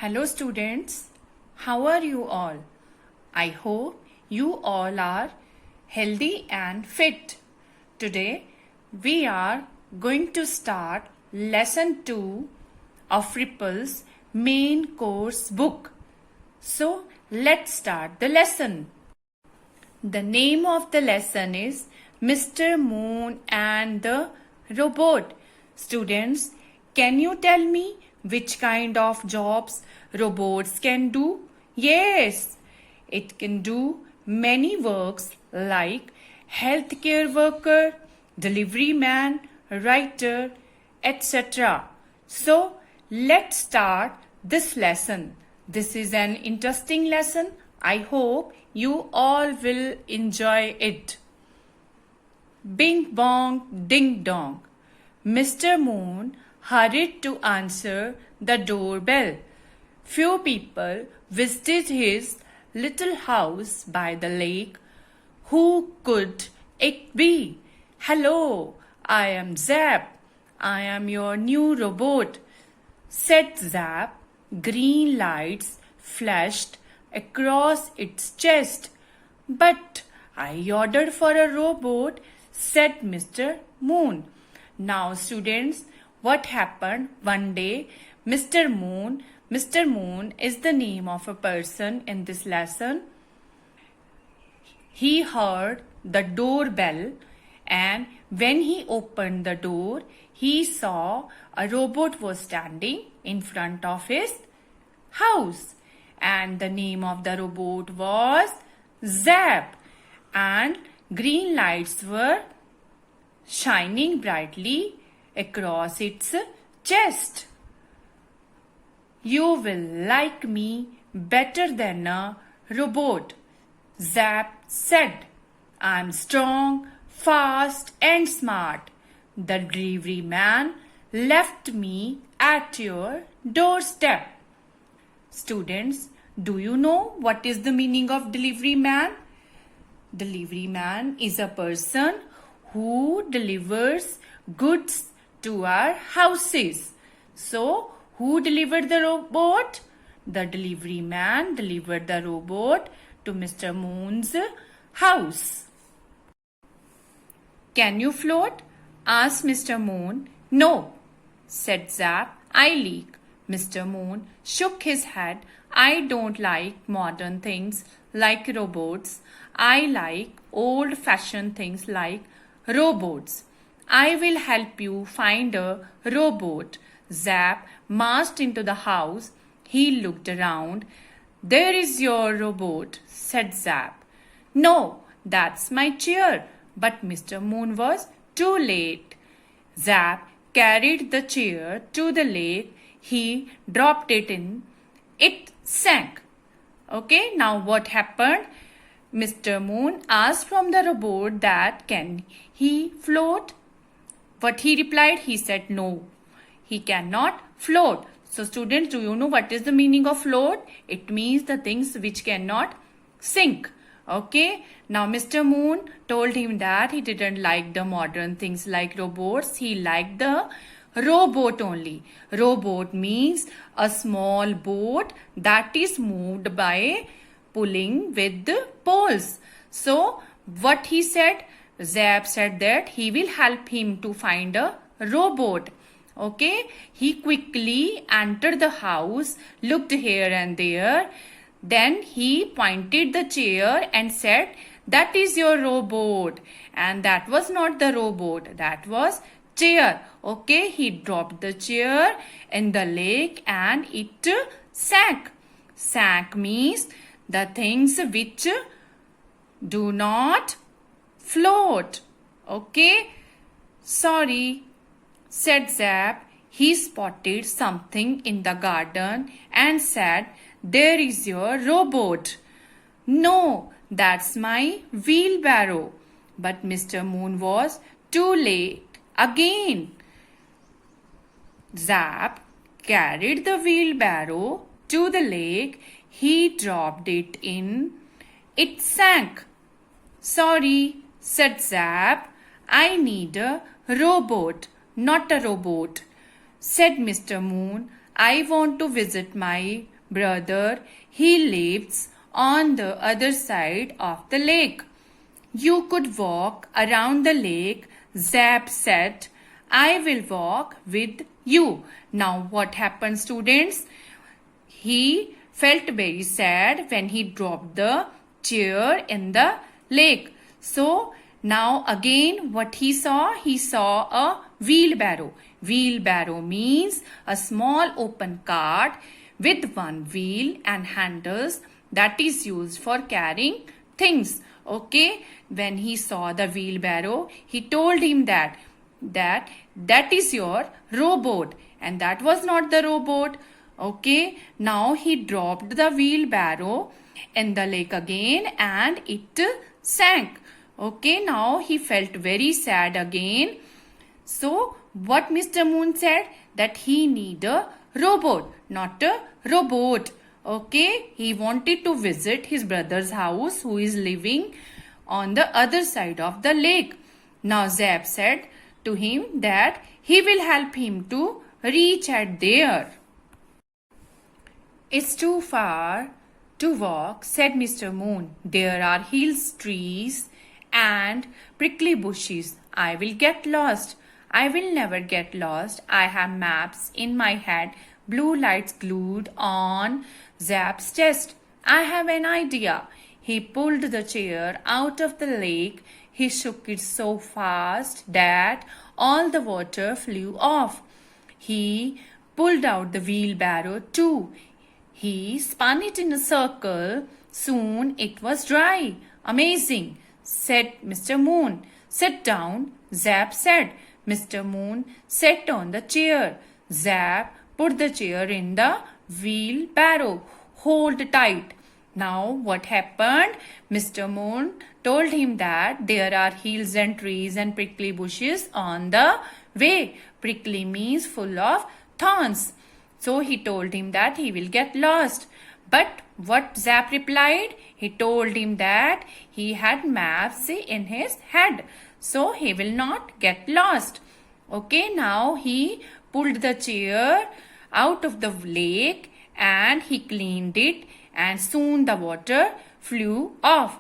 Hello students, how are you all? I hope you all are healthy and fit. Today we are going to start lesson 2 of Ripple's main course book. So let's start the lesson. The name of the lesson is Mr. Moon and the Robot. Students, can you tell me which kind of jobs robots can do? Yes, it can do many works like healthcare worker, delivery man, writer, etc. So let's start this lesson. This is an interesting lesson. I hope you all will enjoy it. Bing bong ding dong. Mr. Moon hurried to answer the doorbell. Few people visited his little house by the lake. Who could it be? Hello, I am Zap. I am your new robot, said Zap. Green lights flashed across its chest. But I ordered for a robot, said Mr. Moon. Now students, what happened one day? Mr. Moon is the name of a person in this lesson. He heard the doorbell, and when he opened the door, he saw a robot was standing in front of his house, and the name of the robot was Zap, and green lights were shining brightly across its chest. You will like me better than a robot, Zap said. I'm strong, fast and smart. The delivery man left me at your doorstep. Students, do you know what is the meaning of delivery man? Delivery man is a person who delivers goods to our houses. So, who delivered the robot? The delivery man delivered the robot to Mr. Moon's house. Can you float? Asked Mr. Moon. No, said Zap. I leak. Mr. Moon shook his head. I don't like modern things like robots. I like old-fashioned things like robots. I will help you find a robot. Zap marched into the house. He looked around. There is your robot, said Zap. No, that's my chair. But Mr. Moon was too late. Zap carried the chair to the lake. He dropped it in. It sank. Okay, now what happened? Mr. Moon asked from the robot that can he float? What he replied? He said no, he cannot float. So students, do you know what is the meaning of float? It means the things which cannot sink. Okay, now Mr. Moon told him that he didn't like the modern things like robots. He liked the rowboat only. Rowboat means a small boat that is moved by pulling with the poles. So what he said? Zap said that he will help him to find a rowboat. Okay, he quickly entered the house, looked here and there. Then he pointed the chair and said, that is your rowboat. And that was not the rowboat, that was chair. Okay, he dropped the chair in the lake and it sank. Sank means the things which do not float. Okay, sorry, said Zap. He spotted something in the garden and said, there is your rowboat. No, that's my wheelbarrow. But Mr. Moon was too late again. Zap carried the wheelbarrow to the lake. He dropped it in. It sank. Sorry, said Zap. I need a rowboat, not a robot, said Mr. Moon. I want to visit my brother. He lives on the other side of the lake. You could walk around the lake, Zap said. I will walk with you. Now what happened, students? He felt very sad when he dropped the chair in the lake. So now again what he saw? He saw a wheelbarrow. Wheelbarrow means a small open cart with one wheel and handles that is used for carrying things. Okay, when he saw the wheelbarrow, he told him that is your rowboat, and that was not the rowboat. Okay, now he dropped the wheelbarrow in the lake again and it sank. Okay, now he felt very sad again. So what Mr. Moon said? That he need a rowboat, not a rowboat. Okay, he wanted to visit his brother's house who is living on the other side of the lake. Now Zap said to him that he will help him to reach at there. It's too far to walk, said Mr. Moon. There are hills, trees and prickly bushes. I will get lost. I will never get lost. I have maps in my head, blue lights glued on Zap's chest. I have an idea. He pulled the chair out of the lake. He shook it so fast that all the water flew off. He pulled out the wheelbarrow too. He spun it in a circle. Soon it was dry. Amazing, said Mr. Moon. Sit down, Zap said. Mr. Moon sat on the chair. Zap put the chair in the wheelbarrow. Hold tight. Now what happened? Mr. Moon told him that there are hills and trees and prickly bushes on the way. Prickly means full of thorns. So he told him that he will get lost. But what Zap replied? He told him that he had maps in his head, so he will not get lost. Okay, now he pulled the chair out of the lake and he cleaned it, and soon the water flew off.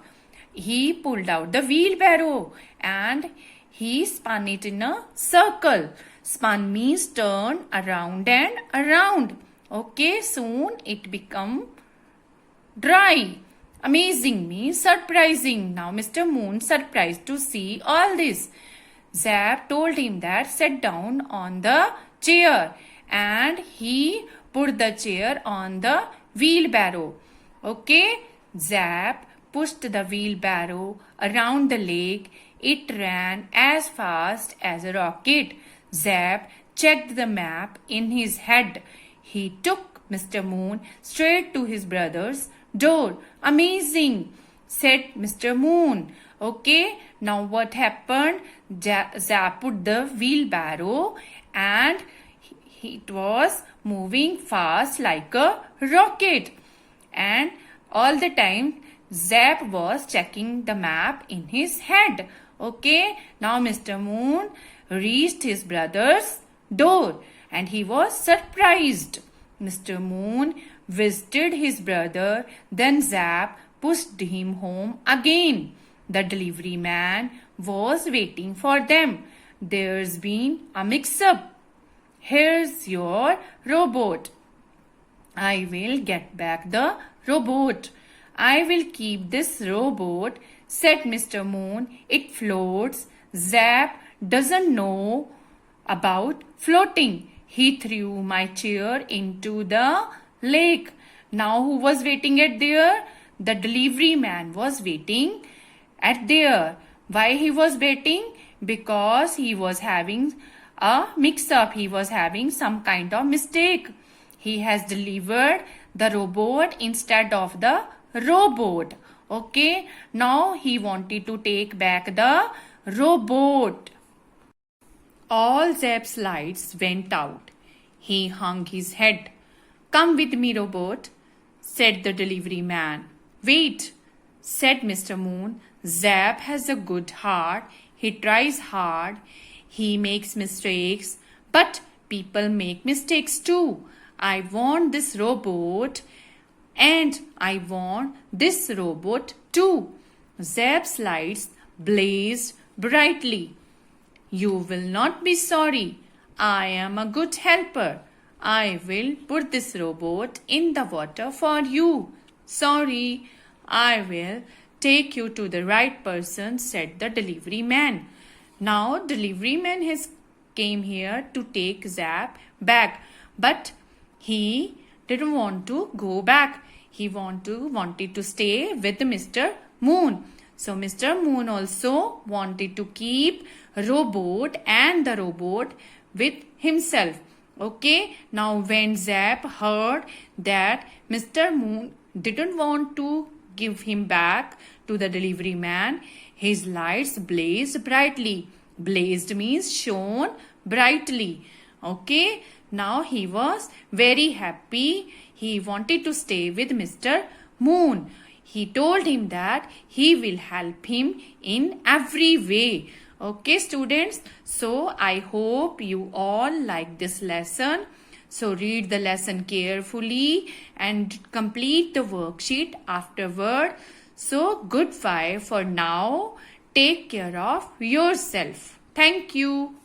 He pulled out the wheelbarrow and he spun it in a circle. Spun means turn around and around. Okay, soon it become dry. Amazing means surprising. Now Mr. Moon surprised to see all this. Zap told him that sit down on the chair, and he put the chair on the wheelbarrow. Okay, Zap pushed the wheelbarrow around the lake. It ran as fast as a rocket. Zap checked the map in his head. He took Mr. Moon straight to his brother's door. Amazing, said Mr. Moon. Okay, now what happened? Zap put the wheelbarrow and it was moving fast like a rocket. And all the time Zap was checking the map in his head. Okay, now Mr. Moon reached his brother's door and he was surprised. Mr. Moon visited his brother, then Zap pushed him home again. The delivery man was waiting for them. There's been a mix-up. Here's your rowboat. I will get back the rowboat. I will keep this rowboat, said Mr. Moon. It floats. Zap doesn't know about floating. He threw my chair into the lake. Now who was waiting at there? The delivery man was waiting at there. Why he was waiting? Because he was having a mix-up. He was having some kind of mistake. He has delivered the rowboat instead of the rowboat. Okay, now he wanted to take back the rowboat. All Zap's lights went out. He hung his head. Come with me, rowboat, said the delivery man. Wait, said Mr. Moon. Zap has a good heart. He tries hard. He makes mistakes. But people make mistakes too. I want this robot and I want this robot too. Zap's lights blazed brightly. You will not be sorry. I am a good helper. I will put this robot in the water for you. Sorry, I will take you to the right person, said the delivery man. Now delivery man has came here to take Zap back, but he didn't want to go back. He wanted to stay with Mr. Moon. So Mr. Moon also wanted to keep robot and the robot with himself. Okay, now when Zap heard that Mr. Moon didn't want to give him back to the delivery man, his lights blazed brightly. Blazed means shone brightly. Okay, now he was very happy. He wanted to stay with Mr. Moon. He told him that he will help him in every way. Okay, students. So I hope you all like this lesson. So read the lesson carefully and complete the worksheet afterward. So goodbye for now. Take care of yourself. Thank you.